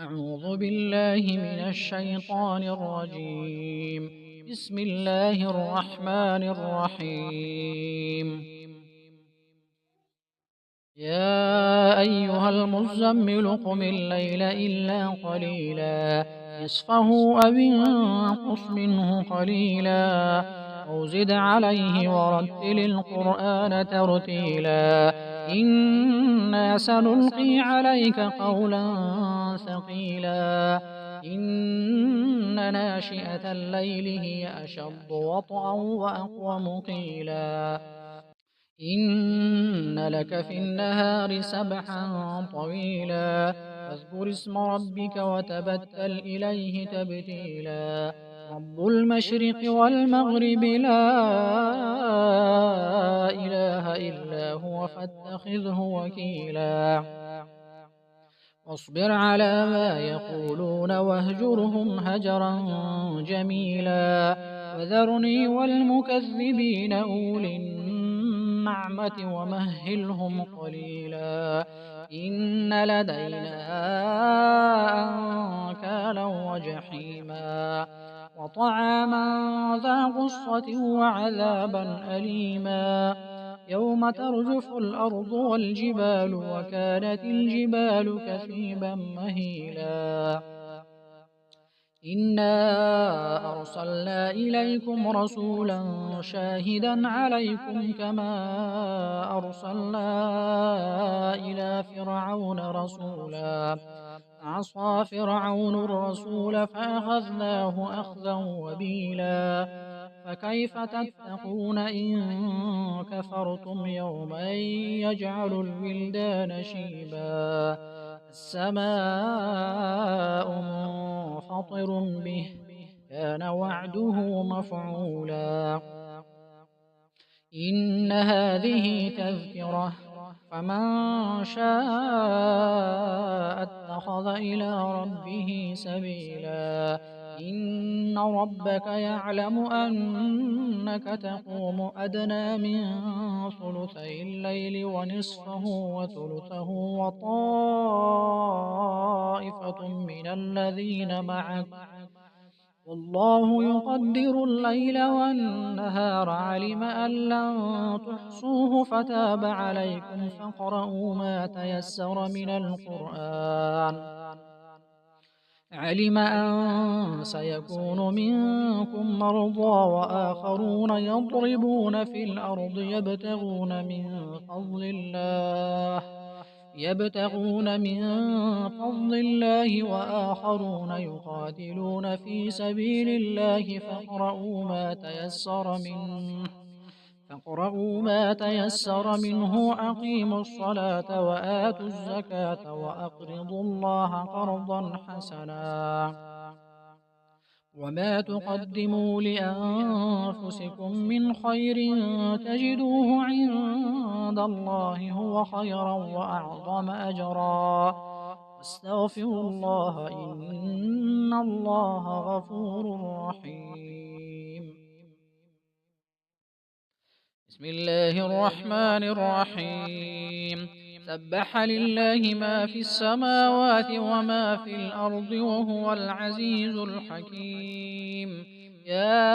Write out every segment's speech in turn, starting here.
أعوذ بالله من الشيطان الرجيم. بسم الله الرحمن الرحيم. يا أيها المزمل قم الليل إلا قليلا نصفه أو انقص منه قليلا أو زد عليه ورتل القرآن ترتيلا إنا سنلقي عليك قولا ثقيلا إن ناشئة الليل هي أشد وطئا وأقوم قيلا إن لك في النهار سبحا طويلا فاذكر اسم ربك وتبتل إليه تبتيلا رب المشرق والمغرب لا إله إلا هو فاتخذه وكيلا واصبر على ما يقولون واهجرهم هجرا جميلا وذرني والمكذبين أولي النعمة ومهلهم قليلا إن لدينا أنكالا وجحيما وطعاما ذا غصة وعذابا أليما يوم ترجف الأرض والجبال وكانت الجبال كثيبا مهيلا إنا أرسلنا إليكم رسولا شاهدا عليكم كما أرسلنا إلى فرعون رسولا عصى فرعون الرسول فأخذناه أخذا وبيلا فكيف تتقون إن كفرتم يوما يجعل الولدان شيبا السماء منفطر به كان وعده مفعولا إن هذه تذكرة فمن شاء اتخذ إلى ربه سبيلا إن ربك يعلم أنك تقوم أدنى من ثلثي الليل ونصفه وثلثه وطائفة من الذين معك والله يقدر الليل والنهار علم أن لن تحصوه فتاب عليكم فاقرؤوا ما تيسر من القرآن علم أن سيكون منكم مرضى وآخرون يضربون في الأرض يبتغون من فضل الله وآخرون يقاتلون في سبيل الله فاقرؤوا ما تيسر منه أقيموا الصلاة وآتوا الزكاة وأقرضوا الله قرضا حسنا وما تقدموا لأنفسكم من خير تجدوه عند الله هو خيرا وأعظم أجرا واستغفروا الله إن الله غفور رحيم بسم الله الرحمن الرحيم سبح لله ما في السماوات وما في الأرض وهو العزيز الحكيم يا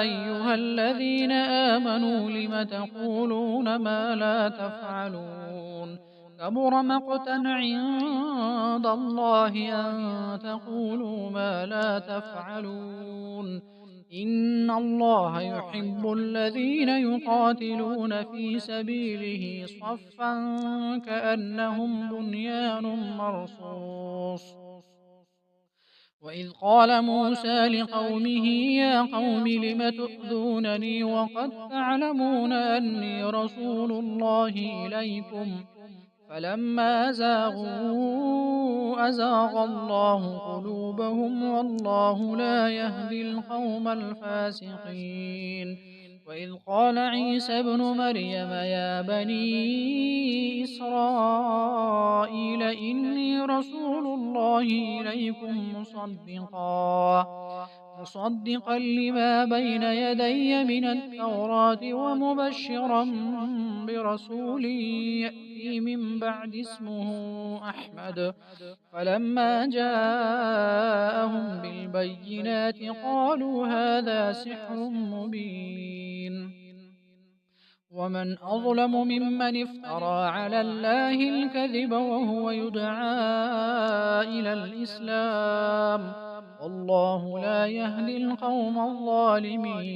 أيها الذين آمنوا لم تقولون ما لا تفعلون كبر مقتا عند الله أن تقولوا ما لا تفعلون إن الله يحب الذين يقاتلون في سبيله صفا كأنهم بنيان مرصوص وإذ قال موسى لقومه يا قوم لم تؤذونني وقد تعلمون أني رسول الله إليكم فلما زاغوا أزاغ الله قلوبهم والله لا يهدي القوم الفاسقين وإذ قال عيسى ابن مريم يا بني إسرائيل إني رسول الله إليكم مصدقا لما بين يدي من التوراة ومبشرا برسول يأتي من بعد اسمه أحمد. فلما جاءهم بالبينات قالوا هذا سحر مبين. ومن أظلم ممن افترى على الله الكذب وهو يدعى إلى الإسلام، والله لا يهدي القوم الظالمين.